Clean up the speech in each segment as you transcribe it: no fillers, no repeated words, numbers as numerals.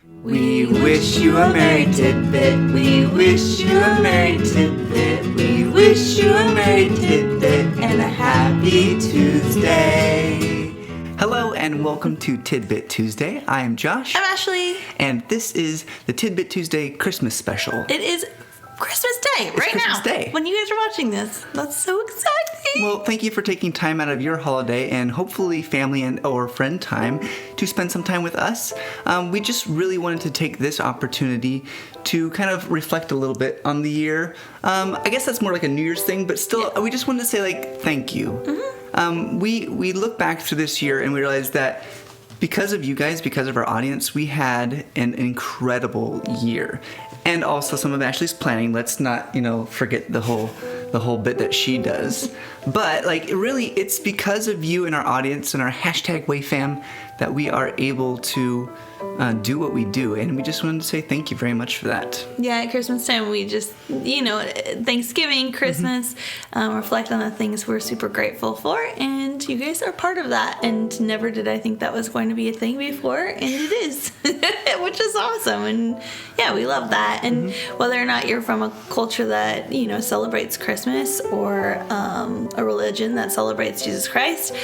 We wish you a Merry Tidbit. We wish you a Merry Tidbit. We wish you a Merry Tidbit and a Happy Tuesday. Hello and welcome to Tidbit Tuesday. I am Josh. I'm Ashley. And this is the Tidbit Tuesday Christmas special. It is Christmas Day It's right Christmas now. Day. When you guys are watching this. That's so exciting. Well, thank you for taking time out of your holiday and hopefully family and or friend time to spend some time with us. We just really wanted to take this opportunity to kind of reflect a little bit on the year. I guess that's more like a New Year's thing, but still, we just wanted to say like thank you. Mm-hmm. We look back through this year and we realized that because of you guys, because of our audience, we had an incredible year. And also some of Ashley's planning. Let's not, forget the whole bit that she does. But really, it's because of you and our audience and our #WayFam that we are able to do what we do. And we just wanted to say thank you very much for that. Yeah, at Christmas time, we just, Thanksgiving, Christmas, reflect on the things we're super grateful for. And you guys are part of that. And never did I think that was going to be a thing before. And it is, which is awesome. And yeah, we love that. And whether or not you're from a culture that, celebrates Christmas or a religion that celebrates Jesus Christ,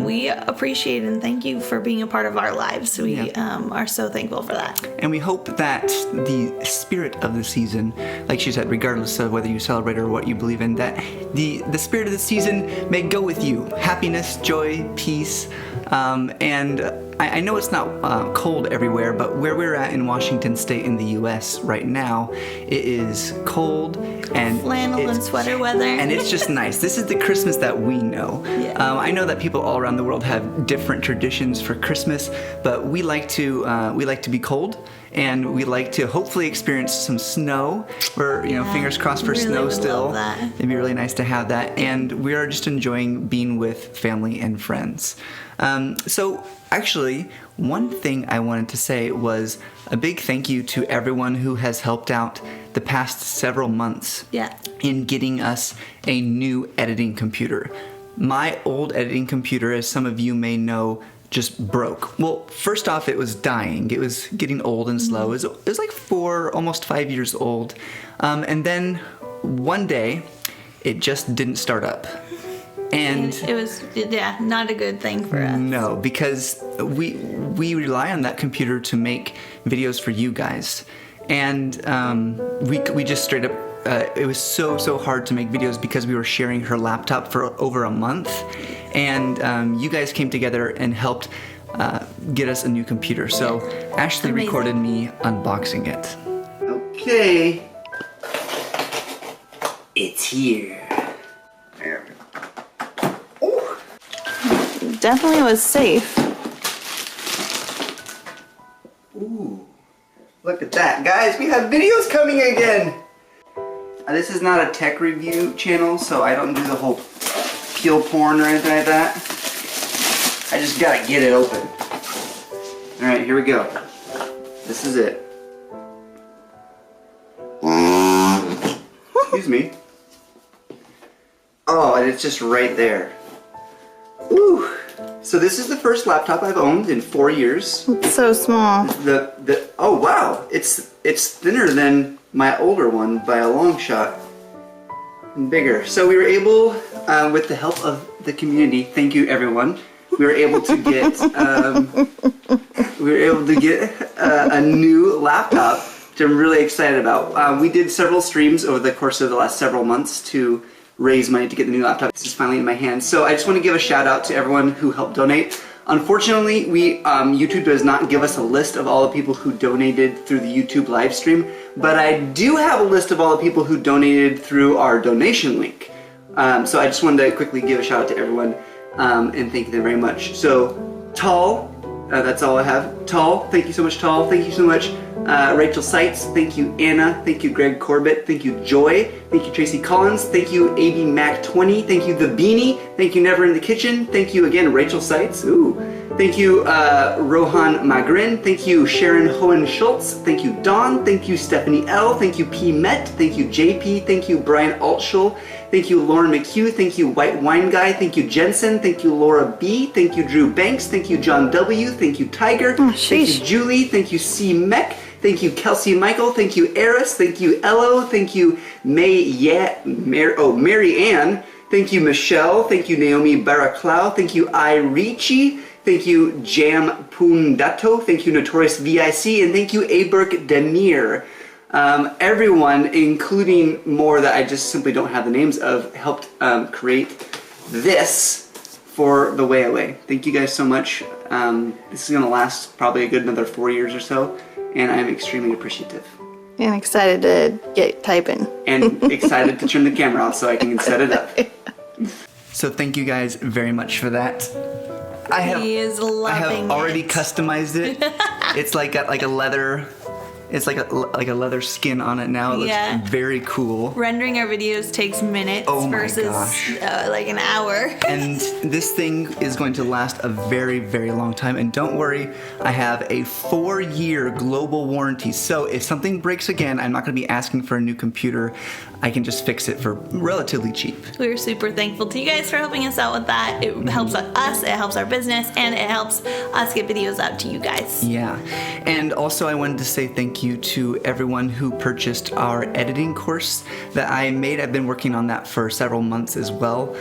we appreciate and thank you for being a part of our lives. We are so thankful for that. And we hope that the spirit of the season, like she said, regardless of whether you celebrate or what you believe in, that the spirit of the season may go with you. Happiness, joy, peace, and I know it's not cold everywhere, but where we're at in Washington State in the U.S. right now, it is cold and flannel and sweater weather, and it's just nice. This is the Christmas that we know. Yeah. I know that people all around the world have different traditions for Christmas, but we like to be cold. And we like to hopefully experience some snow. We're, fingers crossed for snow still. It'd be really nice to have that. And we are just enjoying being with family and friends. So actually, one thing I wanted to say was a big thank you to everyone who has helped out the past several months in getting us a new editing computer. My old editing computer, as some of you may know, just broke. Well, first off, it was dying. It was getting old and slow. It was like almost 5 years old. And then one day, it just didn't start up. And it was, not a good thing for us. No, because we rely on that computer to make videos for you guys. And we just straight up, it was so hard to make videos because we were sharing her laptop for over a month. And you guys came together and helped get us a new computer. So Ashley recorded me unboxing it. Okay. It's here. There. Oh. Definitely was safe. Ooh. Look at that. Guys, we have videos coming again. This is not a tech review channel, so I don't do the whole peel porn or anything like that. I just gotta get it open. Alright, here we go. This is it. Excuse me. Oh, and it's just right there. Ooh. So this is the first laptop I've owned in 4 years. It's so small. Oh wow, it's thinner than my older one by a long shot. And bigger. So we were able, with the help of the community, thank you everyone, we were able to get a new laptop, which I'm really excited about. We did several streams over the course of the last several months to raise money to get the new laptop. This is finally in my hands. So I just want to give a shout out to everyone who helped donate. Unfortunately, YouTube does not give us a list of all the people who donated through the YouTube live stream, but I do have a list of all the people who donated through our donation link. So I just wanted to quickly give a shout out to everyone and thank them very much. So, Tall, that's all I have. Tall, thank you so much, Tall. Thank you so much, Rachel Seitz. Thank you, Anna. Thank you, Greg Corbett. Thank you, Joy. Thank you, Tracy Collins. Thank you, AB Mac 20. Thank you, The Beanie. Thank you, Never in the Kitchen. Thank you again, Rachel Seitz. Ooh. Thank you, Rohan Magrin. Thank you, Sharon Hohen Schultz. Thank you, Dawn. Thank you, Stephanie L. Thank you, P. Met. Thank you, JP. Thank you, Brian Altschul. Thank you, Lauren McHugh. Thank you, White Wine Guy. Thank you, Jensen. Thank you, Laura B. Thank you, Drew Banks. Thank you, John W. Thank you, Tiger. Thank you, Julie. Thank you, C. Mech. Thank you, Kelsey Michael. Thank you, Eris. Thank you, Ello. Thank you, Mary Ann. Thank you, Michelle. Thank you, Naomi Baraclau. Thank you, Irichi. Thank you, Jam Pundato. Thank you, Notorious VIC. And thank you, Aberk Demir. Everyone, including more that I just simply don't have the names of, helped create this for the Way Away. Thank you guys so much. This is going to last probably a good another 4 years or so, and I'm extremely appreciative. And excited to get typing. And excited to turn the camera off so I can set it up. So thank you guys very much for that. I have already customized it. It's like got like a leather. It's like a leather skin on it now. It looks very cool. Rendering our videos takes minutes versus like an hour. And this thing is going to last a very, very long time. And don't worry, I have a 4-year global warranty. So if something breaks again, I'm not going to be asking for a new computer. I can just fix it for relatively cheap. We're super thankful to you guys for helping us out with that. It helps us, it helps our business, and it helps us get videos out to you guys. Yeah. And also I wanted to say thank you to everyone who purchased our editing course that I made. I've been working on that for several months as well.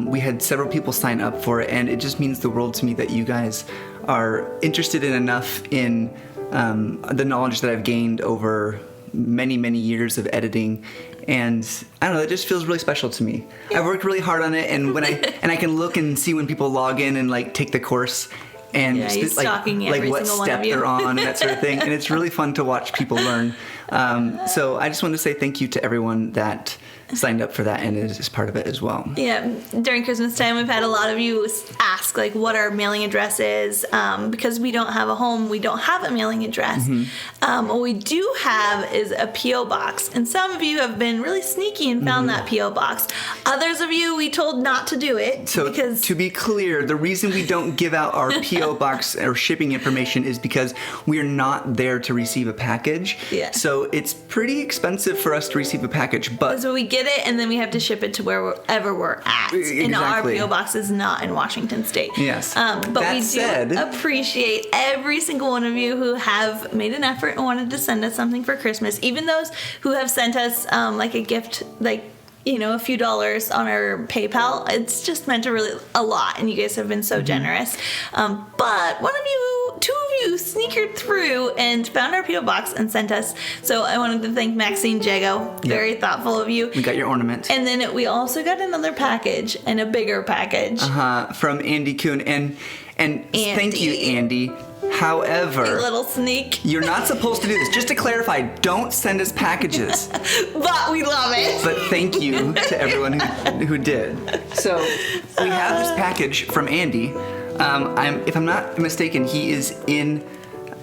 We had several people sign up for it, and it just means the world to me that you guys are interested in enough in the knowledge that I've gained over many, many years of editing. And I don't know, it just feels really special to me. I've worked really hard on it, and when I can look and see when people log in and like take the course and he's like what step they're on and that sort of thing. And it's really fun to watch people learn. So I just want to say thank you to everyone that signed up for that and is part of it as well. Yeah, during Christmas time, we've had a lot of you ask like what our mailing address is, because we don't have a home, we don't have a mailing address. What we do have is a P.O. box, and some of you have been really sneaky and found that P.O. box. Others of you we told not to do it. So because to be clear, the reason we don't give out our P.O. box or shipping information is because we're not there to receive a package. Yeah. So it's pretty expensive for us to receive a package, but so we get it and then we have to ship it to wherever we're at. Exactly. And our P.O. box is not in Washington State. Yes. But we do appreciate every single one of you who have made an effort and wanted to send us something for Christmas. Even those who have sent us like a gift, like, you know, a few dollars on our PayPal. It's just meant to really a lot, and you guys have been so generous. But two of you sneakered through and found our P.O. box and sent us. So I wanted to thank Maxine Jago. Very thoughtful of you. We got your ornament. And then we also got another package, and a bigger package. From Andy Kuhn. And thank you, Andy. However, you little sneak. You're not supposed to do this. Just to clarify, don't send us packages. But we love it. But thank you to everyone who did. So we have this package from Andy. If I'm not mistaken, he is in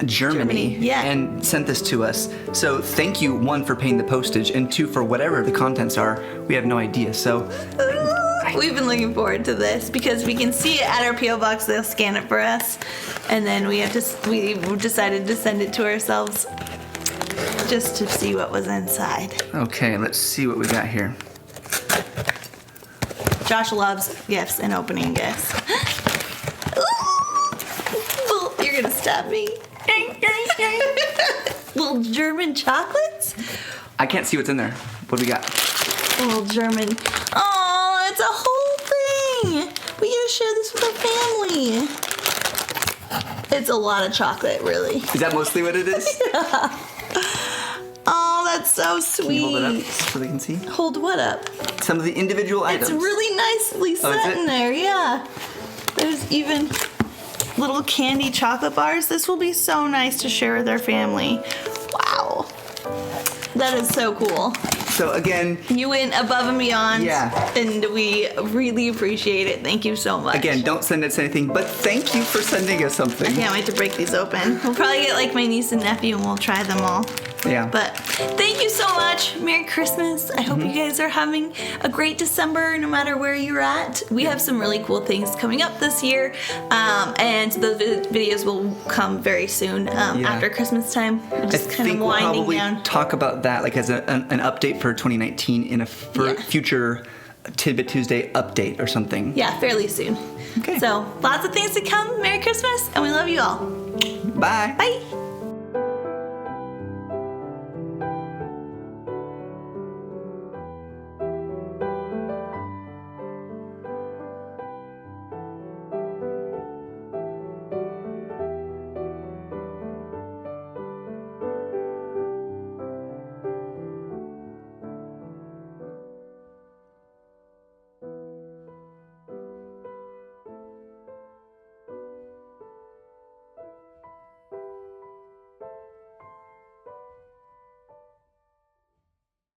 Germany and sent this to us. So thank you, 1, for paying the postage, and 2, for whatever the contents are. We have no idea. So we've been looking forward to this because we can see it at our P.O. box. They'll scan it for us, and then we decided to send it to ourselves just to see what was inside. Okay, let's see what we got here. Josh loves gifts and opening gifts. You're gonna stab me. Little German chocolates? I can't see what's in there. What do we got? Little German. Oh, it's a whole thing. We gotta share this with our family. It's a lot of chocolate, really. Is that mostly what it is? Yeah. Oh, that's so sweet. Can you hold it up so they can see? Hold what up? Some of the individual items. It's really nicely set in there, yeah. There's even little candy chocolate bars. This will be so nice to share with our family. Wow. That is so cool. So again, you went above and beyond. Yeah. And we really appreciate it. Thank you so much. Again, don't send us anything, but thank you for sending us something. I can't wait to break these open. We'll probably get like my niece and nephew and we'll try them all. Yeah. But thank you so much. Merry Christmas. I hope you guys are having a great December no matter where you're at. We have some really cool things coming up this year. And the videos will come very soon after Christmas time. We're just kind of we'll winding probably down. talk about that like as an update for 2019 in a future Tidbit Tuesday update or something. Yeah, fairly soon. Okay. So lots of things to come. Merry Christmas, and we love you all. Bye. Bye.